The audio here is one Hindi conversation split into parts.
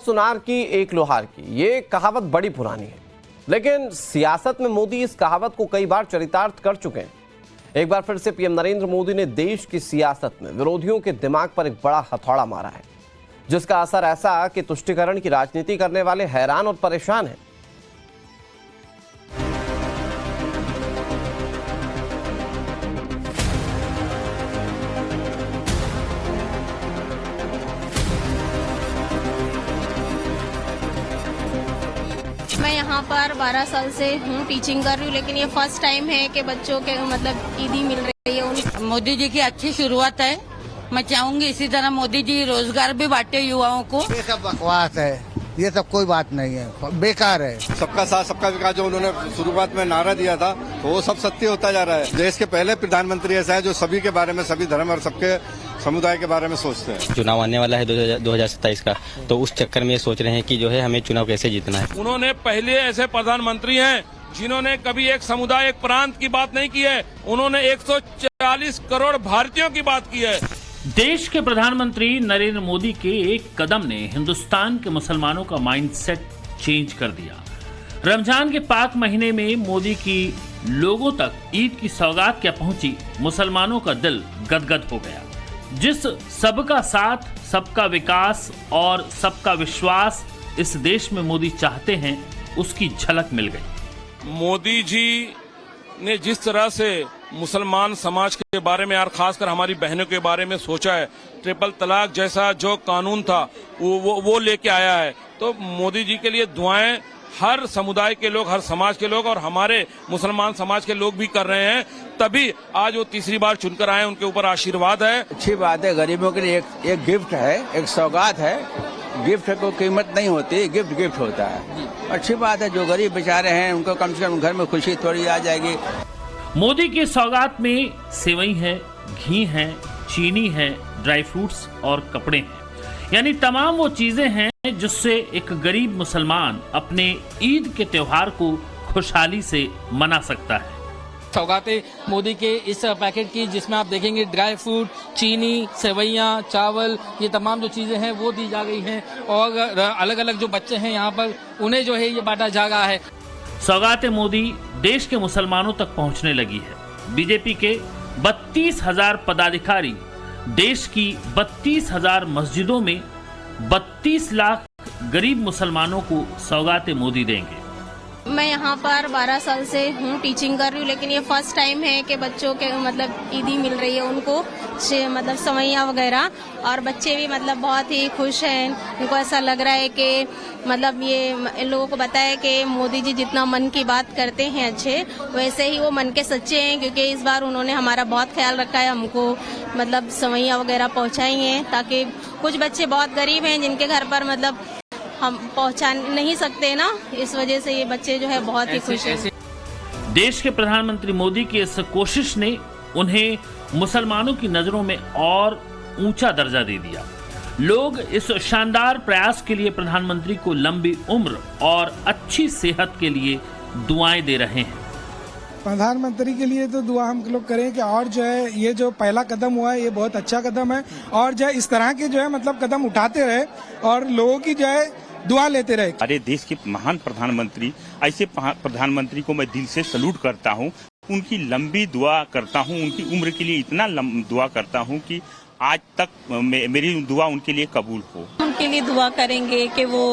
सुनार की एक लोहार की, ये कहावत बड़ी पुरानी है, लेकिन सियासत में मोदी इस कहावत को कई बार चरितार्थ कर चुके हैं। एक बार फिर से पीएम नरेंद्र मोदी ने देश की सियासत में विरोधियों के दिमाग पर एक बड़ा हथौड़ा मारा है, जिसका असर ऐसा कि तुष्टीकरण की राजनीति करने वाले हैरान और परेशान हैं। मैं यहाँ पर 12 साल से हूँ, टीचिंग कर रही हूँ, लेकिन ये फर्स्ट टाइम है कि बच्चों के मतलब ईदी मिल रही है। मोदी जी की अच्छी शुरुआत है। मैं चाहूंगी इसी तरह मोदी जी रोजगार भी बांटे युवाओं को। ये सब बकवास है, ये सब कोई बात नहीं है, बेकार है। सबका साथ सबका विकास जो उन्होंने शुरुआत में नारा दिया था वो सब सत्य होता जा रहा है। देश के पहले प्रधानमंत्री ऐसा है जो सभी के बारे में, सभी धर्म और सबके समुदाय के बारे में सोचते हैं। चुनाव आने वाला है 2027 का, तो उस चक्कर में ये सोच रहे हैं कि जो है हमें चुनाव कैसे जीतना है। उन्होंने पहले ऐसे प्रधानमंत्री हैं जिन्होंने कभी एक समुदाय, एक प्रांत की बात नहीं की है। उन्होंने 140 करोड़ भारतीयों की बात की है। देश के प्रधानमंत्री नरेंद्र मोदी के एक कदम ने हिंदुस्तान के मुसलमानों का माइंडसेट चेंज कर दिया। रमजान के पाक महीने में मोदी की लोगों तक ईद की सौगात क्या पहुंची, मुसलमानों का दिल गदगद हो गया। जिस सबका साथ, सबका विकास और सबका विश्वास इस देश में मोदी चाहते हैं, उसकी झलक मिल गई। मोदी जी ने जिस तरह से मुसलमान समाज के बारे में और खासकर हमारी बहनों के बारे में सोचा है, ट्रिपल तलाक जैसा जो कानून था वो लेके आया है। तो मोदी जी के लिए दुआएं हर समुदाय के लोग, हर समाज के लोग और हमारे मुसलमान समाज के लोग भी कर रहे हैं। तभी आज वो तीसरी बार चुनकर आए, उनके ऊपर आशीर्वाद है। अच्छी बात है, गरीबों के लिए एक गिफ्ट है, एक सौगात है। गिफ्ट को कीमत नहीं होती, गिफ्ट होता है। अच्छी बात है, जो गरीब बेचारे हैं उनको कम से कम घर में खुशी थोड़ी आ जाएगी। मोदी की सौगात में सेवई है, घी है, चीनी है, ड्राई फ्रूट्स और कपड़े हैं, यानी तमाम वो चीजें हैं जिससे एक गरीब मुसलमान अपने ईद के त्योहार को खुशहाली से मना सकता है। सौगातें मोदी के इस पैकेट की, जिसमें आप देखेंगे ड्राई फ्रूट, चीनी, सेवैयाँ, चावल, ये तमाम जो चीजें हैं वो दी जा गई हैं। और अलग अलग जो बच्चे हैं यहाँ पर, उन्हें जो है ये बांटा जा रहा है। सौगातें मोदी देश के मुसलमानों तक पहुंचने लगी है। बीजेपी के 32,000 पदाधिकारी देश की 32,000 मस्जिदों में 32 लाख गरीब मुसलमानों को सौगातें मोदी देंगे। मैं यहाँ पर 12 साल से हूँ, टीचिंग कर रही हूँ, लेकिन ये फर्स्ट टाइम है कि बच्चों के मतलब ईदी मिल रही है उनको, मतलब सवैयाँ वगैरह। और बच्चे भी मतलब बहुत ही खुश हैं। उनको ऐसा लग रहा है कि मतलब ये इन लोगों को बताया कि मोदी जी जितना मन की बात करते हैं अच्छे, वैसे ही वो मन के सच्चे हैं, क्योंकि इस बार उन्होंने हमारा बहुत ख्याल रखा है। हमको मतलब सवैयाँ वगैरह पहुँचाई हैं, ताकि कुछ बच्चे बहुत गरीब हैं जिनके घर पर मतलब हम पहुंचा नहीं सकते ना, इस वजह से ये बच्चे जो है बहुत ही खुश हैं। देश के प्रधानमंत्री मोदी की इस कोशिश ने उन्हें मुसलमानों की नजरों में और ऊंचा दर्जा दे दिया। लोग इस शानदार प्रयास के लिए प्रधानमंत्री को लंबी उम्र और अच्छी सेहत के लिए दुआएं दे रहे हैं। प्रधानमंत्री के लिए तो दुआ हम लोग करें कि और जो है ये जो पहला कदम हुआ है ये बहुत अच्छा कदम है, और जो है इस तरह के जो है मतलब कदम उठाते रहे और लोगों की जो है दुआ लेते रहे। अरे देश के महान प्रधानमंत्री, ऐसे प्रधानमंत्री को मैं दिल से सैल्यूट करता हूँ। उनकी लंबी दुआ करता हूँ, उनकी उम्र के लिए इतना दुआ करता हूँ कि आज तक मेरी दुआ उनके लिए कबूल हो। उनके लिए दुआ करेंगे कि वो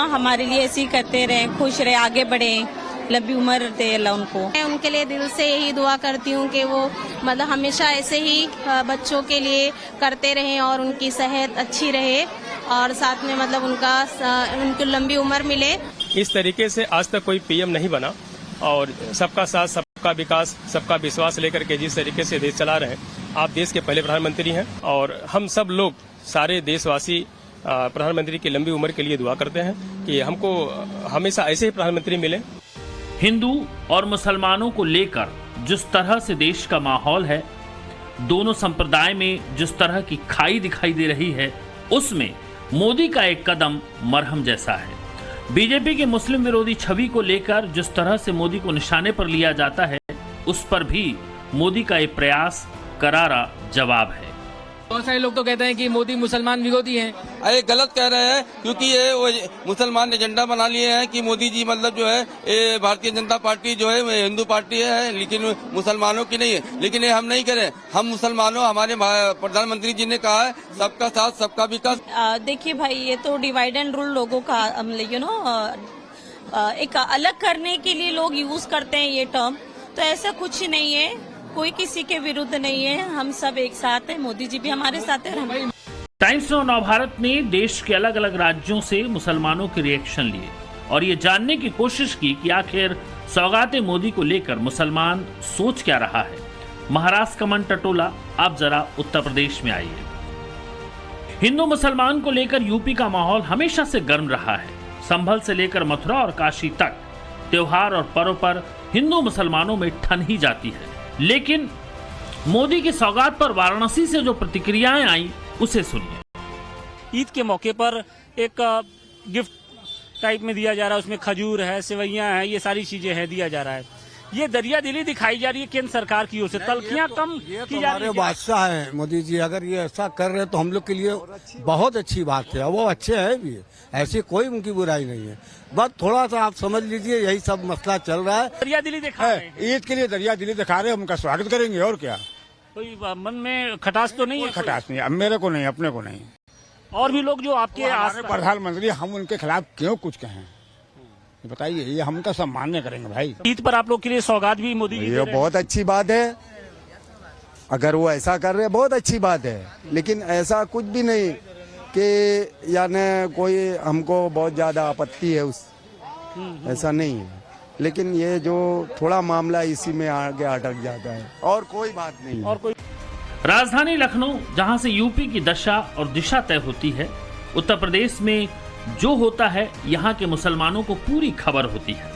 हमारे लिए ऐसे ही करते रहे, खुश रहे, आगे बढ़े, लंबी उम्र दे अल्लाह उनको। मैं उनके लिए दिल से यही दुआ करती हूँ कि वो मतलब हमेशा ऐसे ही बच्चों के लिए करते रहें और उनकी सेहत अच्छी रहे और साथ में मतलब उनको लंबी उम्र मिले। इस तरीके से आज तक कोई पीएम नहीं बना, और सबका साथ, सबका विकास, सबका विश्वास लेकर के जिस तरीके से देश चला रहे हैं, आप देश के पहले प्रधानमंत्री हैं। और हम सब लोग, सारे देशवासी प्रधानमंत्री की लंबी उम्र के लिए दुआ करते हैं कि हमको हमेशा ऐसे ही प्रधानमंत्री मिले। हिंदू और मुसलमानों को लेकर जिस तरह से देश का माहौल है, दोनों संप्रदाय में जिस तरह की खाई दिखाई दे रही है, उसमें मोदी का एक कदम मरहम जैसा है। बीजेपी के मुस्लिम विरोधी छवि को लेकर जिस तरह से मोदी को निशाने पर लिया जाता है, उस पर भी मोदी का एक प्रयास करारा जवाब है। बहुत सारे लोग तो कहते हैं कि मोदी मुसलमान विरोधी हैं। अरे गलत कह रहे हैं, क्योंकि ये वो मुसलमान एजेंडा बना लिए हैं कि मोदी जी मतलब जो है ये भारतीय जनता पार्टी जो है हिंदू पार्टी है, लेकिन मुसलमानों की नहीं है। लेकिन ये हम नहीं करें, हम मुसलमानों, हमारे प्रधानमंत्री जी ने कहा है सबका साथ सबका विकास। देखिए भाई, ये तो डिवाइड एंड रूल लोगों का एक अलग करने के लिए लोग यूज करते हैं ये टर्म, तो ऐसा कुछ नहीं है, कोई किसी के विरुद्ध नहीं है, हम सब एक साथ हैं, मोदी जी भी हमारे साथ हैं। हम टाइम्स नाउ नवभारत ने देश के अलग अलग राज्यों से मुसलमानों के रिएक्शन लिए और ये जानने की कोशिश की कि आखिर सौगाते मोदी को लेकर मुसलमान सोच क्या रहा है। महाराष्ट्र का मन टटोला, आप जरा उत्तर प्रदेश में आइए। हिंदू मुसलमान को लेकर यूपी का माहौल हमेशा से गर्म रहा है। संभल से लेकर मथुरा और काशी तक त्योहार और पर्व पर हिंदू मुसलमानों में ठन ही जाती है। लेकिन मोदी की सौगात पर वाराणसी से जो प्रतिक्रियाएं आई उसे सुनिए। ईद के मौके पर एक गिफ्ट टाइप में दिया जा रहा है, उसमें खजूर है, सेवैयां है, ये सारी चीजें है दिया जा रहा है। ये दरिया दिली दिखाई जा रही है केंद्र सरकार की ओर से, तलखियां कम की जा रही है। बादशाह है मोदी जी, अगर ये ऐसा कर रहे हैं तो हम लोग के लिए बहुत अच्छी बात है। वो अच्छे हैं भी, ऐसी कोई उनकी बुराई नहीं है। बस थोड़ा सा आप समझ लीजिए, यही सब मसला चल रहा है। दरिया दिली दिखा रहे हैं, ईद के लिए दरिया दिली दिखा रहे हैं, उनका स्वागत करेंगे और क्या। कोई मन में खटास तो नहीं है? खटास नहीं, अब मेरे को नहीं, अपने को नहीं। और भी लोग जो आपके प्रधानमंत्री, हम उनके खिलाफ क्यों कुछ कहें, बताइए। ये हम उनका सम्मान नहीं करेंगे भाई। ईद पर आप लोग के लिए सौगात भी मोदी जी ये बहुत अच्छी बात है, अगर वो ऐसा कर रहे हैं बहुत अच्छी बात है। लेकिन ऐसा कुछ भी नहीं कि यानी कोई हमको बहुत ज्यादा आपत्ति है उस, ऐसा नहीं है। लेकिन ये जो थोड़ा मामला इसी में आगे अटक जाता है, और कोई बात नहीं। और कोई राजधानी लखनऊ, जहां से यूपी की दशा और दिशा तय होती है, उत्तर प्रदेश में जो होता है यहाँ के मुसलमानों को पूरी खबर होती है।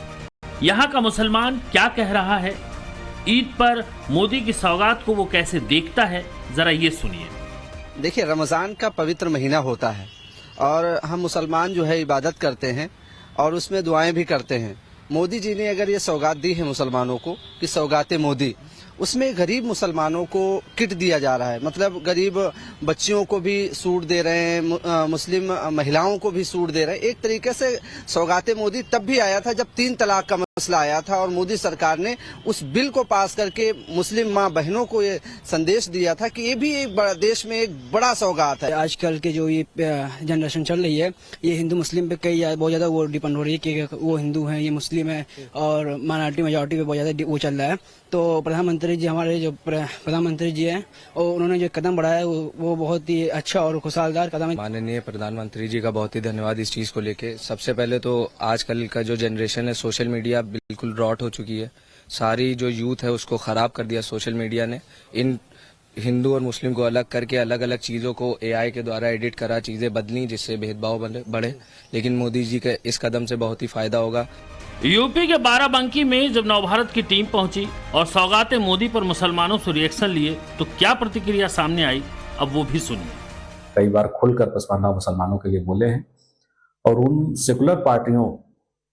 यहाँ का मुसलमान क्या कह रहा है, ईद पर मोदी की सौगात को वो कैसे देखता है, जरा ये सुनिए। देखिए, रमज़ान का पवित्र महीना होता है और हम मुसलमान जो है इबादत करते हैं और उसमें दुआएं भी करते हैं। मोदी जी ने अगर ये सौगात दी है मुसलमानों को कि सौगाते मोदी, उसमें गरीब मुसलमानों को किट दिया जा रहा है, मतलब गरीब बच्चियों को भी सूट दे रहे हैं, मुस्लिम महिलाओं को भी सूट दे रहे हैं। एक तरीके से सौगाते मोदी तब भी आया था जब 3 तलाक का मसला आया था और मोदी सरकार ने उस बिल को पास करके मुस्लिम माँ बहनों को ये संदेश दिया था कि ये भी एक देश में एक बड़ा सौगात है। आजकल के जो ये जनरेशन चल रही है, ये हिंदू मुस्लिम पे बहुत ज्यादा वो डिपेंड हो रही है कि वो हिंदू है, ये मुस्लिम है, और माइनॉरिटी मेजॉरिटी पे बहुत ज्यादा वो चल रहा है। तो प्रधानमंत्री जी, हमारे जो प्रधानमंत्री जी हैं, और उन्होंने जो कदम बढ़ाया है वो बहुत ही अच्छा और खुशहालदार कदम है। माननीय प्रधानमंत्री जी का बहुत ही धन्यवाद इस चीज को लेके। सबसे पहले तो आजकल का जो जनरेशन है, सोशल मीडिया बिल्कुल रॉट हो चुकी है। सारी जो यूथ है उसको खराब कर दिया सोशल मीडिया ने। इन हिंदू और मुस्लिम को अलग करके अलग अलग चीजों को एआई के द्वारा एडिट करा, चीजें बदली जिससे भेदभाव बढ़े। लेकिन मोदी जी के इस कदम से बहुत ही फायदा होगा। यूपी के बाराबंकी में जब नवभारत की टीम पहुंची और सौगाते मोदी पर मुसलमानों से रिएक्शन लिए तो क्या प्रतिक्रिया सामने आई, अब वो भी सुनिए। कई बार खुलकर पसमानदा मुसलमानों के लिए बोले हैं और उन सेकुलर पार्टियों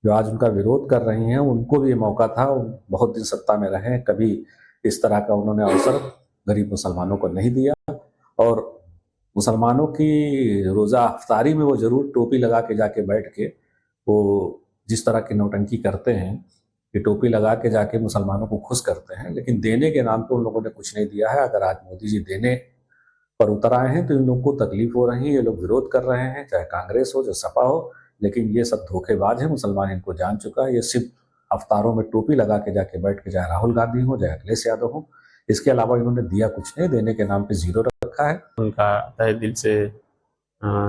जो आज उनका विरोध कर रही हैं उनको भी ये मौका था। बहुत दिन सत्ता में रहे, कभी इस तरह का उन्होंने अवसर गरीब मुसलमानों को नहीं दिया। और मुसलमानों की रोज़ा अफ्तारी में वो जरूर टोपी लगा के जाके बैठ के वो जिस तरह की नौटंकी करते हैं, ये टोपी लगा के जाके मुसलमानों को खुश करते हैं, लेकिन देने के नाम पे उन लोगों ने कुछ नहीं दिया है। अगर आज मोदी जी देने पर उतर आए हैं तो इन लोगों को तकलीफ हो रही है, ये लोग विरोध कर रहे हैं, चाहे कांग्रेस हो, चाहे सपा हो। लेकिन ये सब धोखेबाज है, मुसलमान इनको जान चुका है। ये सिर्फ अफ्तारों में टोपी लगा के जाके बैठ के, चाहे राहुल गांधी हो, चाहे अखिलेश यादव हो, इसके अलावा इन्होंने दिया कुछ नहीं, देने के नाम पे जीरो रखा है। उनका तहे दिल से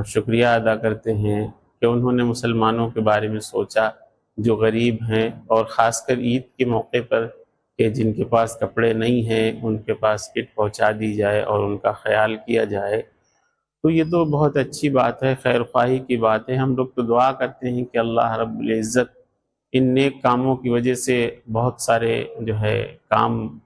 शुक्रिया अदा करते हैं कि उन्होंने मुसलमानों के बारे में सोचा, जो गरीब हैं, और ख़ासकर ईद के मौके पर कि जिनके पास कपड़े नहीं हैं उनके पास किट पहुंचा दी जाए और उनका ख्याल किया जाए। तो ये तो बहुत अच्छी बात है, खैर ख्वाही की बात है। हम लोग तो दुआ करते हैं कि अल्लाह रब्बुल इज़्ज़त इन नेक कामों की वजह से बहुत सारे जो है काम,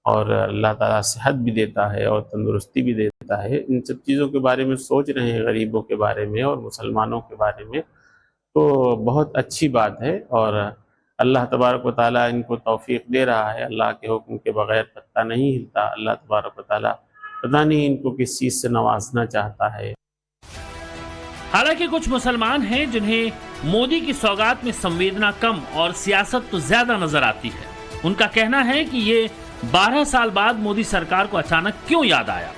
और अल्लाह ताला सेहत भी देता है और तंदुरुस्ती भी देता है। इन सब चीज़ों के बारे में सोच रहे हैं, गरीबों के बारे में और मुसलमानों के बारे में, तो बहुत अच्छी बात है। और अल्लाह तबारक व तआला इनको तौफीक दे रहा है। अल्लाह के हुक्म के बगैर पत्ता नहीं हिलता। अल्लाह तबारक व तआला पता नहीं इनको किस चीज से नवाजना चाहता है। हालांकि कुछ मुसलमान हैं जिन्हें मोदी की सौगात में संवेदना कम और सियासत तो ज्यादा नजर आती है। उनका कहना है कि ये 12 साल बाद मोदी सरकार को अचानक क्यों याद आया।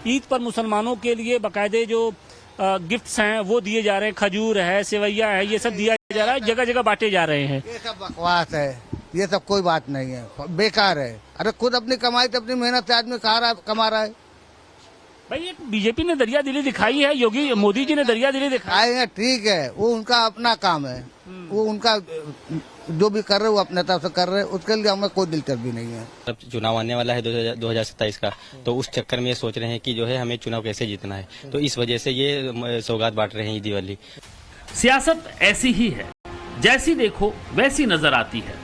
ईद पर मुसलमानों के लिए बाकायदे जो गिफ्ट्स हैं वो दिए जा रहे हैं, खजूर है, सेवैया है, ये सब दिया जा रहा है, जगह जगह बांटे जा रहे हैं। ये सब बकवास है, ये सब कोई बात नहीं है, बेकार है। अरे खुद अपनी कमाई तो अपनी मेहनत से आदमी कमा रहा है। भाई ये बीजेपी ने दरिया दिली दिखाई है, योगी मोदी जी ने दरिया दिली दिखाई है, ठीक है, वो उनका अपना काम है, वो उनका जो भी कर रहे वो अपने तरफ से कर रहे, उसके लिए हमें कोई दिलचस्पी नहीं है। अब चुनाव आने वाला है 2027 का, तो उस चक्कर में ये सोच रहे हैं कि जो है हमें चुनाव कैसे जीतना है, तो इस वजह से ये सौगात बांट रहे हैं ईदी वाली। सियासत ऐसी ही है, जैसी देखो वैसी नजर आती है।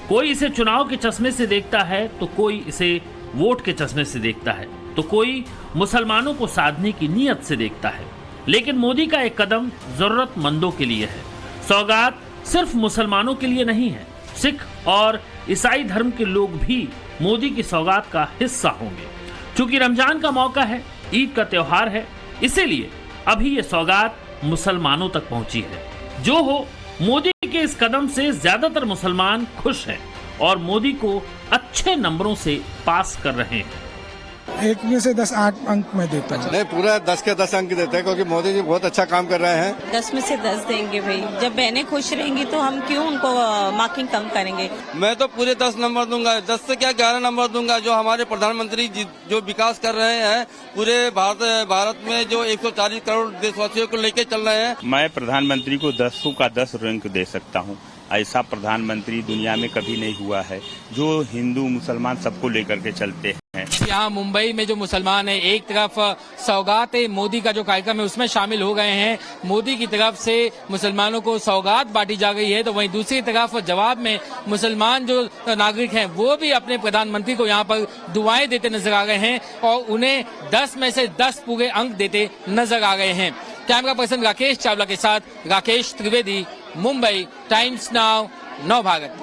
कोई इसे चुनाव के चश्मे से देखता है तो कोई इसे वोट के चश्मे से देखता है, तो कोई मुसलमानों को साधने की नीयत से देखता है। लेकिन मोदी का एक कदम जरूरतमंदों के लिए है। सौगात सिर्फ मुसलमानों के लिए नहीं है, सिख और ईसाई धर्म के लोग भी मोदी की सौगात का हिस्सा होंगे। चूंकि रमजान का मौका है, ईद का त्योहार है, इसीलिए अभी ये सौगात मुसलमानों तक पहुंची है। जो हो, मोदी के इस कदम से ज्यादातर मुसलमान खुश हैं और मोदी को अच्छे नंबरों से पास कर रहे हैं। 1 में से 10 8 अंक मैं देता हूँ। नहीं, पूरा 10 के 10 अंक देते हैं, क्योंकि मोदी जी बहुत अच्छा काम कर रहे हैं। 10 में से 10 देंगे भाई। जब बहनें खुश रहेंगी तो हम क्यों उनको मार्किंग कम करेंगे। मैं तो पूरे 10 नंबर दूंगा, 10 से क्या 11 नंबर दूंगा। जो हमारे प्रधानमंत्री जी जो विकास कर रहे हैं पूरे भारत में, जो 140 करोड़ देशवासियों को लेके चल रहे हैं। मैं प्रधानमंत्री को 10 का 10 रैंक दे सकता हूँ। ऐसा प्रधानमंत्री दुनिया में कभी नहीं हुआ है, जो हिंदू मुसलमान सबको लेकर के चलते हैं। यहाँ मुंबई में जो मुसलमान है, एक तरफ सौगात मोदी का जो कार्यक्रम है उसमें शामिल हो गए हैं, मोदी की तरफ से मुसलमानों को सौगात बांटी जा गई है, तो वहीं दूसरी तरफ जवाब में मुसलमान जो नागरिक हैं वो भी अपने प्रधानमंत्री को यहाँ पर दुआएं देते नजर आ गए हैं और उन्हें 10 में से 10 पूरे अंक देते नजर आ गए हैं। कैमरा पर्सन राकेश चावला के साथ राकेश त्रिवेदी, मुंबई, टाइम्स नाउ, नव भारत।